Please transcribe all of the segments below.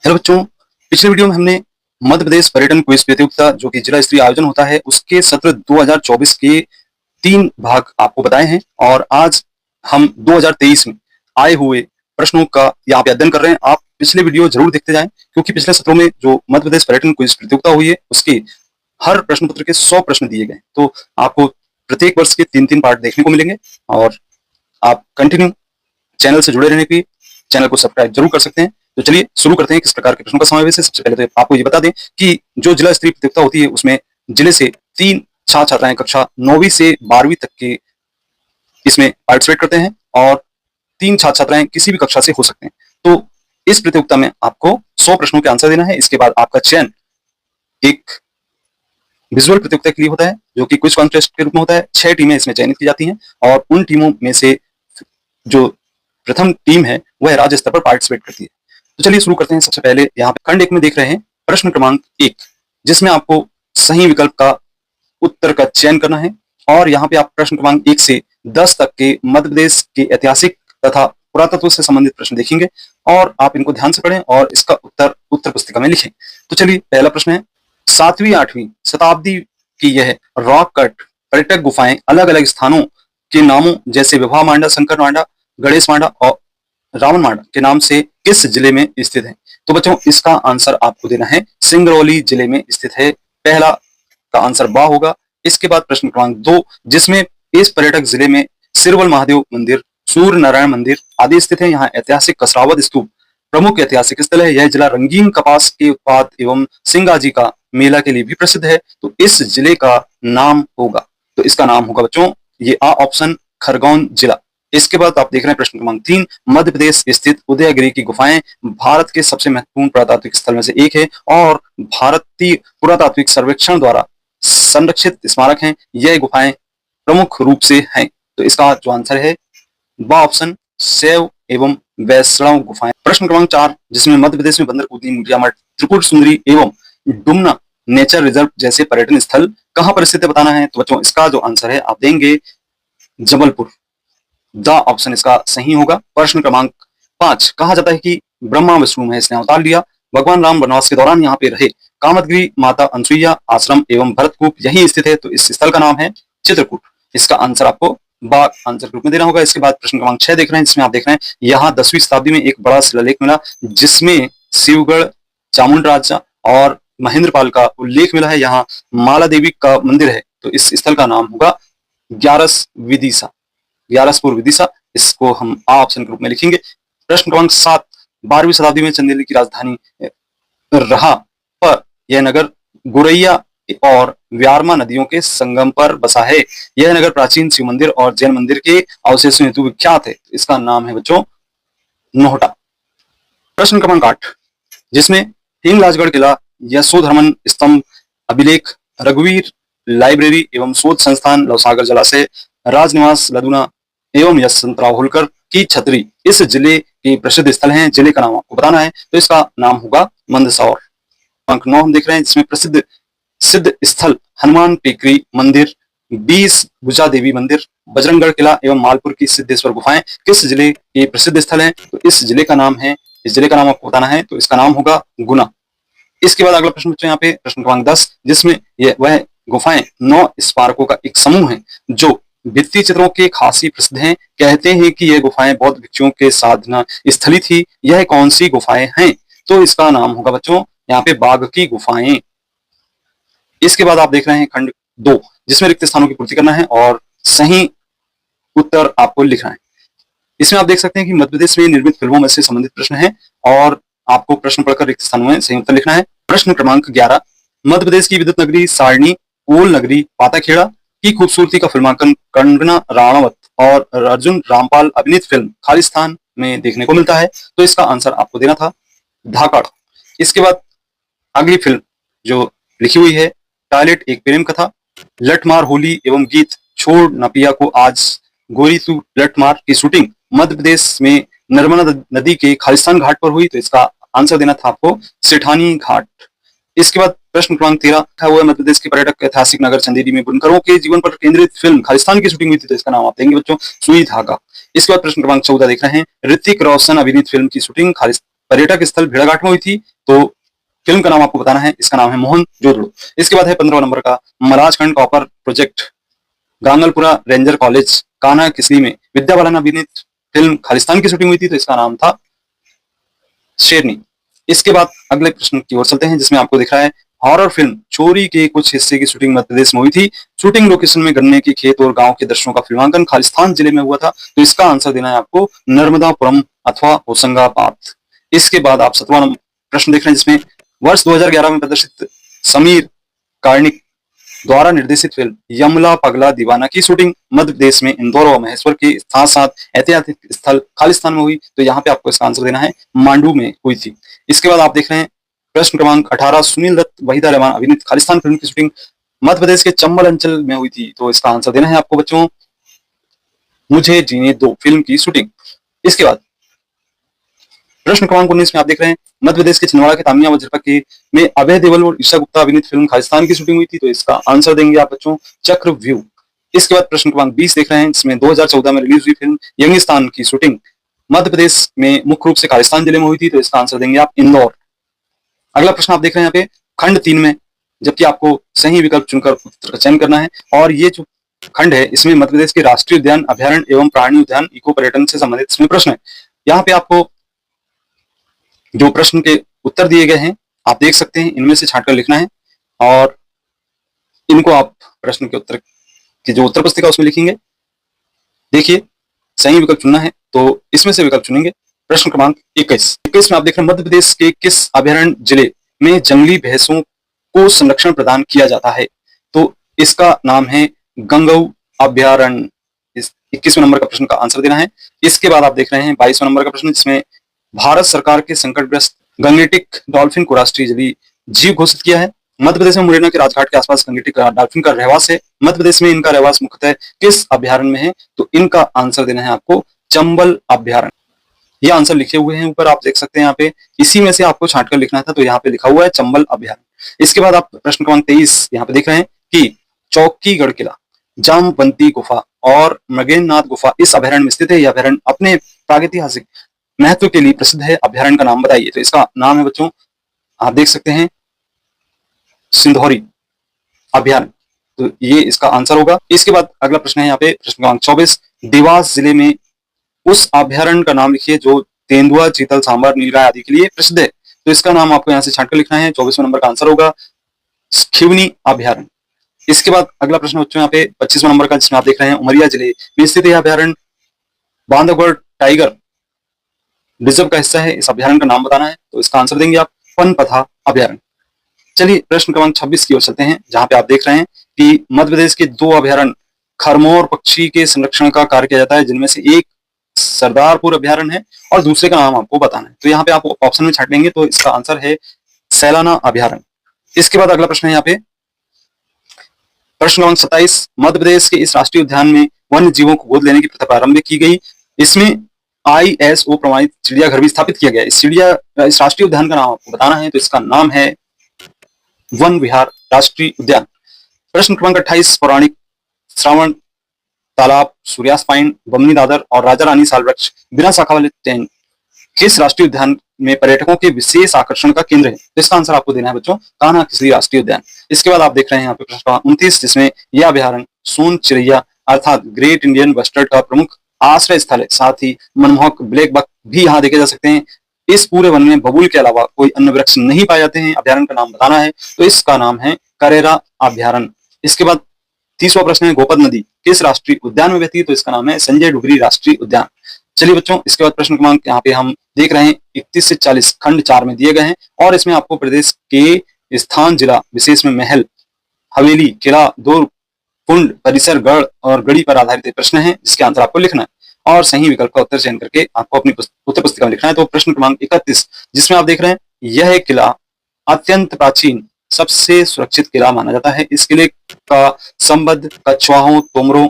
Hello बच्चों, पिछले video में हमने मध्य प्रदेश पर्यटन क्विज प्रतियोगिता जो कि जिला स्तरीय आयोजन होता है उसके सत्र 2024 के 3 भाग आपको बताए हैं और आज हम 2023 में आए हुए प्रश्नों का यहाँ पे अध्ययन कर रहे हैं। आप पिछले वीडियो जरूर देखते जाएं क्योंकि पिछले सत्रों में जो मध्य प्रदेश पर्यटन क्विज प्रतियोगिता हुई है उसके हर प्रश्न पत्र के 100 प्रश्न दिए गए, तो आपको प्रत्येक वर्ष के 3-3 पार्ट देखने को मिलेंगे और आप कंटिन्यू चैनल से जुड़े रहने के लिए चैनल को सब्सक्राइब जरूर कर सकते हैं। तो चलिए शुरू करते हैं किस प्रकार के प्रश्नों का समावेश है। सबसे पहले तो आपको ये बता दें कि जो जिला स्तरीय प्रतियोगिता होती है उसमें जिले से 3 छात्र छात्राएं कक्षा 9वीं से 12वीं तक के इसमें पार्टिसिपेट करते हैं और 3 छात्र छात्राएं किसी भी कक्षा से हो सकते हैं। तो इस प्रतियोगिता में आपको 100 प्रश्नों के आंसर देना है। इसके बाद आपका चयन एक विजुअल प्रतियोगिता के लिए होता है जो कि क्विज कॉन्टेस्ट के रूप में होता है। 6 टीमें इसमें चयनित की जाती हैं और उन टीमों में से जो प्रथम टीम है वह राज्य स्तर पर पार्टिसिपेट करती है। तो चलिए शुरू करते हैं। सबसे पहले यहाँ पे खंड 1 में देख रहे हैं प्रश्न क्रमांक 1, जिसमें आपको सही विकल्प का उत्तर का चयन करना है और यहाँ पे आप प्रश्न क्रमांक 1 से 10 तक के मध्य प्रदेश के ऐतिहासिक तथा पुरातत्व से संबंधित प्रश्न देखेंगे और आप इनको ध्यान से पढ़ें और इसका उत्तर पुस्तिका में लिखें। तो चलिए पहला प्रश्न है, 7वीं-8वीं शताब्दी की यह रॉक कट पर्यटक गुफाएं अलग अलग स्थानों के नामों जैसे विभा मांडा, शंकर मांडा, गणेश मांडा और रावण मांडा के नाम से किस जिले में स्थित है? तो बच्चों इसका आंसर आपको देना है सिंगरौली जिले में स्थित है। पहला का आंसर बा होगा। इसके बाद प्रश्न क्रमांक 2, जिसमें इस पर्यटक जिले में सिरवल महादेव मंदिर, सूर्य नारायण मंदिर आदि स्थित है। यहाँ ऐतिहासिक कसरावत स्तूप प्रमुख ऐतिहासिक स्थल है। यह जिला रंगीन कपास के उत्पाद एवं सिंगाजी का मेला के लिए भी प्रसिद्ध है। तो इस जिले का नाम होगा, तो इसका नाम होगा बच्चों ये आ ऑप्शन खरगोन जिला। इसके बाद आप देख रहे हैं प्रश्न क्रमांक 3, मध्य प्रदेश स्थित उदयगिरी की गुफाएं भारत के सबसे महत्वपूर्ण पुरातात्विक स्थल में से एक है और भारतीय पुरातात्विक सर्वेक्षण द्वारा संरक्षित स्मारक हैं। यह गुफाएं प्रमुख रूप से हैं। तो इसका जो आंसर है बा ऑप्शन शैव एवं वैष्णव गुफाएं। प्रश्न क्रमांक 4, जिसमें मध्य प्रदेश में बंदर कूदनी, मुंडिया मठ, त्रिपुर सुंदरी एवं डुमना नेचर रिजर्व जैसे पर्यटन स्थल कहां पर स्थित है बताना है। तो बच्चों इसका जो आंसर है आप देंगे जबलपुर। द ऑप्शन इसका सही होगा। प्रश्न क्रमांक 5, कहा जाता है कि ब्रह्मा विष्णु महेश ने अवतार लिया। भगवान राम वनवास के दौरान यहाँ पे रहे। कामदगिरी माता अनसुईया आश्रम एवं भरतकूप यही स्थित है। तो इस स्थल का नाम है चित्रकूट। इसका आंसर आपको बाग आंसर के रूप में देना होगा। इसके बाद प्रश्न क्रमांक 6 देख रहे हैं, जिसमें आप देख रहे हैं यहाँ 10वीं शताब्दी में एक बड़ा शिलालेख मिला जिसमें शिवगढ़, चामुंड राजा और महेंद्रपाल का उल्लेख मिला है। यहाँ माला देवी का मंदिर है। तो इस स्थल का नाम होगा ग्यारसपुर विदिशा। इसको हम आ ऑप्शन के रूप में लिखेंगे। प्रश्न क्रमांक 7, 12वीं शताब्दी में चंदेली की राजधानी रहा पर यह नगर गुरैया और व्यारमा नदियों के संगम पर बसा है। यह नगर प्राचीन शिव मंदिर और जैन मंदिर के अवशेषों हेतु विख्यात है। इसका नाम है बच्चों नोहटा। प्रश्न क्रमांक 8, जिसमें हिंगलाजगढ़ किला, यशोधर्मन स्तंभ, अभिलेख, रघुवीर लाइब्रेरी एवं शोध संस्थान, लवसागर जलाशय, राजनिवास लदुना एवं यशवंतराव होलकर की छतरी इस जिले के प्रसिद्ध स्थल हैं। जिले का नाम आपको बताना है। तो इसका नाम होगा मंदसौर। अंक 9 हम देख रहे हैं, जिसमें प्रसिद्ध सिद्ध स्थल हनुमान टेकरी मंदिर, 20 भुजा देवी मंदिर, बजरंगगढ़ किला एवं मालपुर की सिद्धेश्वर गुफाएं किस जिले के प्रसिद्ध स्थल हैं। तो इस जिले का नाम आपको बताना है। तो इसका नाम होगा गुना। इसके बाद अगला प्रश्न बच्चों यहाँ पे प्रश्न क्रमांक 10, जिसमें वह गुफाएं 9 स्मारकों का एक समूह है जो भित्ति चित्रों के खासी प्रसिद्ध हैं। कहते हैं कि यह गुफाएं बौद्ध भिक्षुओं के साधना स्थली थी। यह कौन सी गुफाएं हैं? तो इसका नाम होगा बच्चों यहाँ पे बाघ की गुफाएं। इसके बाद आप देख रहे हैं खंड 2, जिसमें रिक्त स्थानों की पूर्ति करना है और सही उत्तर आपको लिखना है। इसमें आप देख सकते हैं कि मध्य प्रदेश में निर्मित फिल्मों में से संबंधित प्रश्न है और आपको प्रश्न पढ़कर रिक्त स्थानों में सही उत्तर लिखना है। प्रश्न क्रमांक 11, मध्य प्रदेश की विद्युत नगरी सारणी, ओल नगरी, पाताखेड़ा की खूबसूरती का फिल्मांकन कंगना राणावत और अर्जुन रामपाल अभिनीत फिल्म खालिस्तान में देखने को मिलता है। तो इसका आंसर आपको देना था धाकड़। इसके बाद अगली फिल्म जो लिखी हुई है टॉयलेट एक प्रेम कथा, लठमार होली एवं गीत छोड़ न पिया को आज गोरी तू लठमार की शूटिंग मध्य प्रदेश में नर्मदा नदी के खालिस्तान घाट पर हुई। तो इसका आंसर देना था आपको सेठानी घाट। इसके बाद प्रश्न क्रमांक 13 था वो मध्य प्रदेश के पर्यटक ऐतिहासिक नगर चंदेरी में बुनकरों के जीवन पर केंद्रित फिल्म खालिस्तान की शूटिंग हुई थी। तो इसका नाम आप देंगे बच्चों सुई धागा। इसके बाद प्रश्न क्रमांक 14 देख रहे हैं ऋतिक रोशन अभिनीत फिल्म की शूटिंग पर्यटक स्थल भेड़ाघाट में हुई थी। तो फिल्म का नाम आपको बताना है, इसका नाम है मोहनजोदड़ो। इसके बाद है 15 नंबर का Malajkhand copper project, Gangalpura ranger college Kanha Kisli में विद्या बालन अभिनीत फिल्म खालिस्तान की शूटिंग हुई थी, तो इसका नाम था शेरनी। इसके बाद अगले प्रश्न की ओर चलते हैं, जिसमें आपको दिख रहा है हॉरर फिल्म चोरी के कुछ हिस्से की शूटिंग मध्य प्रदेश में हुई थी। शूटिंग लोकेशन में गन्ने के खेत और गांव के दृश्यों का फिल्मांकन खालिस्तान जिले में हुआ था, तो इसका आंसर देना है आपको नर्मदापुरम अथवा होशंगाबाद। इसके बाद आप 7वां प्रश्न देख रहे हैं, जिसमें वर्ष 2011 में प्रदर्शित समीर कार्णिक द्वारा निर्देशित फिल्म यमला पगला दीवाना की शूटिंग मध्य प्रदेश में इंदौर और महेश्वर के साथ साथ ऐतिहासिक स्थल खालिस्तान में हुई, तो यहाँ पे आपको इसका आंसर देना है मांडू में हुई थी। इसके बाद आप देख रहे हैं प्रश्न क्रमांक 18, सुनील दत्त वहीदा रहमान अभिनीत खालिस्तान फिल्म की शूटिंग मध्य प्रदेश के चंबल अंचल में हुई थी, तो इसका आंसर देना है आपको बच्चों मुझे जीने दो फिल्म की शूटिंग। इसके बाद प्रश्न क्रमांक 19 में आप देख रहे हैं मध्य प्रदेश के छिंदवाड़ा के तामिया वज्रपा के में अभय देओल और ईशा गुप्ता अभिनीत फिल्म खालिस्तान की शूटिंग हुई थी, तो इसका आंसर देंगे आप बच्चों चक्रव्यूह। इसके बाद प्रश्न क्रमांक 20 देख रहे हैं, जिसमें 2014 में रिलीज हुई फिल्म यंगिस्तान की शूटिंग मध्य प्रदेश में मुख्य रूप से खालिस्तान जिले में हुई थी, तो इसका आंसर देंगे आप इंदौर। अगला प्रश्न आप देख रहे हैं यहाँ पे खंड 3 में, जबकि आपको सही विकल्प चुनकर उत्तर का चयन करना है, और ये जो खंड है इसमें मध्य प्रदेश के राष्ट्रीय उद्यान, अभ्यारण्य एवं प्राणी उद्यान, इको पर्यटन से संबंधित इसमें प्रश्न है। यहाँ पे आपको जो प्रश्न के उत्तर दिए गए हैं आप देख सकते हैं, इनमें से छांटकर लिखना है, और इनको आप प्रश्न के उत्तर की जो उत्तर पुस्तिका उसमें लिखेंगे। देखिए सही विकल्प चुनना है तो इसमें से विकल्प चुनेंगे। प्रश्न क्रमांक 21 में आप देख रहे हैं मध्य प्रदेश के किस अभ्यारण्य जिले में जंगली भैंसों को संरक्षण प्रदान किया जाता है, तो इसका नाम है गंगऊ अभ्यारण्य। इस 21वें नंबर का प्रश्न का आंसर देना है। इसके बाद आप देख रहे हैं 22वें नंबर का प्रश्न, जिसमें भारत सरकार के संकटग्रस्त गंगेटिक डॉल्फिन को राष्ट्रीय जलीय जीव घोषित किया है। मध्य प्रदेश में मुरैना के राजघाट के आसपास गंगेटिक डॉल्फिन का रहवास है। मध्य प्रदेश में इनका रहवास मुख्यतः किस अभ्यारण्य में है, तो इनका आंसर देना है आपको चंबल अभ्यारण्य। ये आंसर लिखे हुए हैं ऊपर आप देख सकते हैं, यहाँ पे इसी में से आपको छांटकर लिखना था, तो यहाँ पे लिखा हुआ है चंबल अभ्यारण्य। इसके बाद आप प्रश्न क्रमांक 23 यहाँ पे देख रहे हैं कि चौकीगढ़ किला, जामवंती गुफा और मृगेंद्रनाथ गुफा इस अभ्यारण्य में स्थित है। यह अभ्यारण्य अपने प्रागैतिहासिक महत्व के लिए प्रसिद्ध है। अभ्यारण्य का नाम बताइए, तो इसका नाम है बच्चों आप देख सकते हैं सिंधौरी अभ्यारण्य, तो ये इसका आंसर होगा। इसके बाद अगला प्रश्न है यहाँ पे प्रश्न क्रमांक 24, देवास जिले में उस अभ्यारण्य का नाम लिखिए जो तेंदुआ, चीतल, सांबर, नीलगाय आदि के लिए प्रसिद्ध है, तो इसका नाम आपको यहाँ से छांटकर लिखना है। 24वें नंबर का आंसर होगा खिवनी अभ्यारण्य। इसके बाद अगला प्रश्न बच्चों यहाँ पे 25वें नंबर का, जिसमें आप देख रहे हैं उमरिया जिले में स्थित यह अभ्यारण्य बांधवगढ़ टाइगर रिजर्व का हिस्सा है। इस अभ्यारण्य का नाम बताना है, तो इसका आंसर देंगे आप पनपथा अभ्यारण्य। चलिए प्रश्न क्रमांक 26 की ओर चलते हैं, जहां पे आप देख रहे हैं कि मध्य प्रदेश के 2 अभ्यारण्य खरमोर पक्षी के संरक्षण का कार्य किया जाता है, जिनमें से एक सरदारपुर अभ्यारण्य है और दूसरे का नाम आपको बताना है। तो यहाँ पे आप ऑप्शन में छाटेंगे, तो इसका आंसर है सैलाना अभ्यारण्य। इसके बाद अगला प्रश्न है यहाँ पे प्रश्न क्रमांक 27, मध्य प्रदेश के इस राष्ट्रीय उद्यान में वन्य जीवों को गोद लेने की प्रथा प्रारंभ की गई। इसमें ISO प्रमाणित चिड़ियाघर भी स्थापित किया गया। इस राष्ट्रीय उद्यान का नाम आपको बताना है, तो इसका नाम है वन विहार राष्ट्रीय उद्यान। प्रश्न क्रमांक 28, पौराणिक श्रावण तालाब, सूर्यास्त पाइन, बमनी दादर और राजा रानी साल वृक्ष बिना शाखा वाले टेन किस राष्ट्रीय उद्यान में पर्यटकों के विशेष आकर्षण का केंद्र है, तो इसका आंसर आपको देना है बच्चों कान्हा किसली राष्ट्रीय उद्यान। इसके बाद आप देख रहे हैं यहाँ पे प्रश्न 29, जिसमें यह अभ्यारण्य सोन चिरैया अर्थात ग्रेट इंडियन बस्टर्ड का प्रमुख आश्रय स्थल है। साथ ही मनमोहक ब्लैक बक भी यहाँ देखे जा सकते हैं। इस पूरे वन में बबूल के अलावा कोई अन्य वृक्ष नहीं पाए जाते हैं। अभ्यारण्य का नाम बताना है, तो इसका नाम है करेरा अभ्यारण्य। इसके बाद 30वां प्रश्न है गोपद नदी किस राष्ट्रीय उद्यान में बहती है, तो इसका नाम है संजय डुगरी राष्ट्रीय उद्यान। चलिए बच्चों, इसके बाद प्रश्न क्रमांक यहाँ पे हम देख रहे हैं 31 से 40 खंड 4 में दिए गए हैं, और इसमें आपको प्रदेश के स्थान, जिला विशेष में महल, हवेली, किला, दुर्ग, कुंड, परिसर, गढ़ और गढ़ी पर आधारित प्रश्न है, जिसके आंसर आपको लिखना है और सही विकल्प का उत्तर चयन करके आपको अपनी उत्तर पुस्तिका में लिखना है। तो प्रश्न क्रमांक 31, जिसमें आप देख रहे हैं यह किला अत्यंत प्राचीन सबसे सुरक्षित किला माना जाता है। इस किले का संबंध कछवाहों, तोमरों,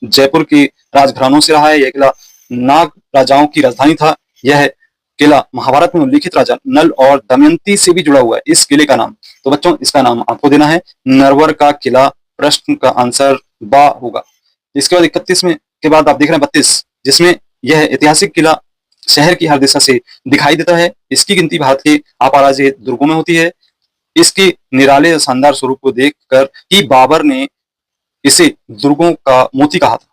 जयपुर के राजघरानों से रहा है। यह किला नाग राजाओं की राजधानी था। यह किला महाभारत में उल्लिखित राजा नल और दमयंती से भी जुड़ा हुआ है। इस किले का नाम, तो बच्चों इसका नाम आपको देना है नरवर का किला। प्रश्न का आंसर बा होगा। इसके बाद 31 में के बाद आप देख रहे हैं 32, जिसमें यह ऐतिहासिक किला शहर की हर दिशा से दिखाई देता है। इसकी गिनती भारत के अपाराजिय दुर्गों में होती है। इसके निराले शानदार स्वरूप को देखकर ही बाबर ने इसे दुर्गों का मोती कहा था।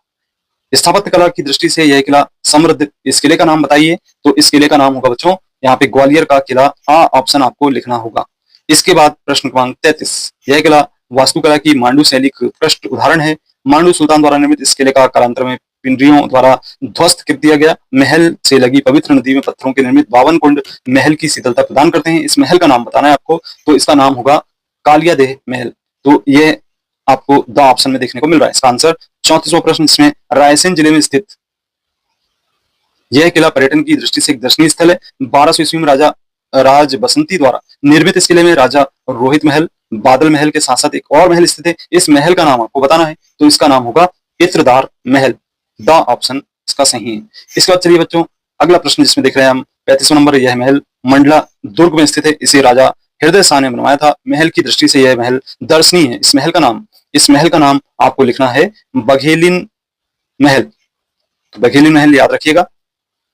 स्थापत्य कला की दृष्टि से यह किला समृद्ध। इस किले का नाम बताइए। तो इस किले का नाम होगा बच्चों यहाँ पे ग्वालियर का किला। आ ऑप्शन आपको लिखना होगा। इसके बाद प्रश्न क्रमांक 33। यह किला वास्तुकला की मांडू शैली का उत्कृष्ट उदाहरण है। मांडू सुल्तान द्वारा निर्मित इस किले का कालांतर में पिंडरियों द्वारा ध्वस्त कर दिया गया। महल से लगी पवित्र नदी में पत्थरों के निर्मित 52 कुंड महल की शीतलता प्रदान करते हैं। इस महल का नाम बताना है आपको। तो इसका नाम होगा कालियादेह महल। तो ये आपको द ऑप्शन में देखने को मिल रहा है इसका आंसर। 34वां प्रश्न इसमें रायसेन जिले में स्थित यह किला पर्यटन की दृष्टि से एक दर्शनीय स्थल है। 1200 ईस्वी में राजा राज बसंती द्वारा निर्मित इस किले में राजा रोहित महल, बादल महल के साथ साथ एक और महल स्थित है। इस महल का नाम आपको बताना है। तो इसका नाम होगा इत्रदार महल। द ऑप्शन इसका सही है। इसके बाद चलिए बच्चों अगला प्रश्न जिसमें देख रहे हैं हम 35वां नंबर। यह महल मंडला दुर्ग में स्थित है। इसे राजा हृदय शाह ने बनवाया था। महल की दृष्टि से यह महल दर्शनीय है। इस महल का नाम आपको लिखना है बघेलिन महल। तो बघेलिन महल याद रखिएगा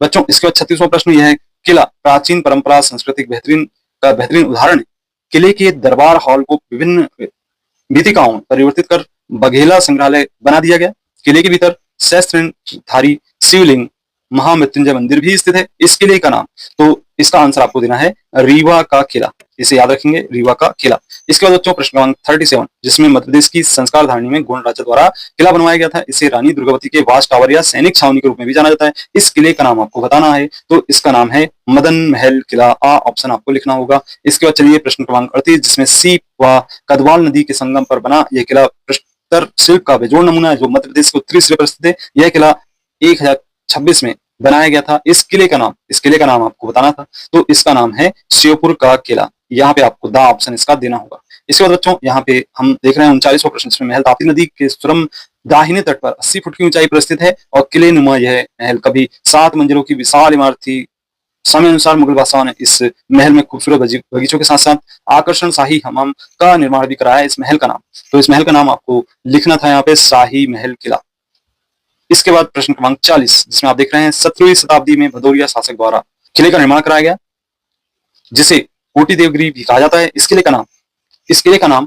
बच्चों। इसके बाद 36वां प्रश्न। यह किला प्राचीन परंपरा सांस्कृतिक बेहतरीन उदाहरण है। किले के दरबार हॉल को विभिन्न वीथिकाओं में परिवर्तित कर बघेला संग्रहालय बना दिया गया। किले के भीतर सहस्त्रधारी शिवलिंग महामृत्युंजय मंदिर भी स्थित है। इस किले का नाम, तो इसका आंसर आपको देना है रीवा का किला। इसे याद रखेंगे, रीवा का किला। इसके बाद बच्चों प्रश्न क्रमांक 37 जिसमें मध्य प्रदेश की संस्कार धारणी में गोंड राजा द्वारा किला बनवाया गया था। इसे रानी दुर्गावती के वाच टावर या सैनिक छावनी के रूप में भी जाना जाता है। इस किले का नाम आपको बताना है। तो इसका नाम है मदन महल किला। आ ऑप्शन आपको लिखना होगा। इसके बाद चलिए प्रश्न क्रमांक 38 जिसमें सीप व कदवाल नदी के संगम पर बना यह किला प्रस्तर शिल्प का बेजोड़ नमूना है जो मध्य प्रदेश के उत्तरी सिरे पर स्थित है। यह किला 1026 में बनाया गया था। इस किले का नाम आपको बताना था। तो इसका नाम है श्योपुर का किला। यहाँ पे आपको द ऑप्शन इसका देना होगा। इसके बाद बच्चों यहाँ पे हम देख रहे हैं 39वां प्रश्न जिसमें महल ताप्ती नदी के सुरम दाहिने तट पर 80 फुट की ऊंचाई पर स्थित है और किले नुमा यह महल कभी 7 मंजिलों की विशाल इमारत थी। समय अनुसार मुगल बादशाह ने इस महल में खूबसूरत बगीचों के साथ साथ आकर्षण शाही हमाम का निर्माण भी कराया। इस महल का नाम, तो इस महल का नाम आपको लिखना था यहाँ पे शाही महल किला। इसके बाद प्रश्न क्रमांक 40 जिसमें आप देख रहे हैं 17वीं शताब्दी में भदौरिया शासक द्वारा किले का निर्माण कराया गया जिसे कोटी देवगिरी भी कहा जाता है। इस किले का नाम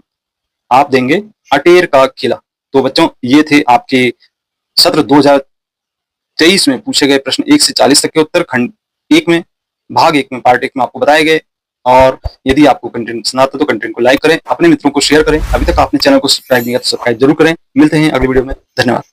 आप देंगे अटेर का किला। तो बच्चों ये थे आपके सत्र 2023 में पूछे गए प्रश्न 1 से 40 तक के उत्तर खंड 1 में, भाग 1 में, पार्ट 1 में आपको बताए गए। और यदि आपको कंटेंट पसंद आता तो कंटेंट को लाइक करें, अपने मित्रों को शेयर करें। अभी तक आपने चैनल को सब्सक्राइब नहीं किया तो सब्सक्राइब जरूर करें। मिलते हैं अगली वीडियो में। धन्यवाद।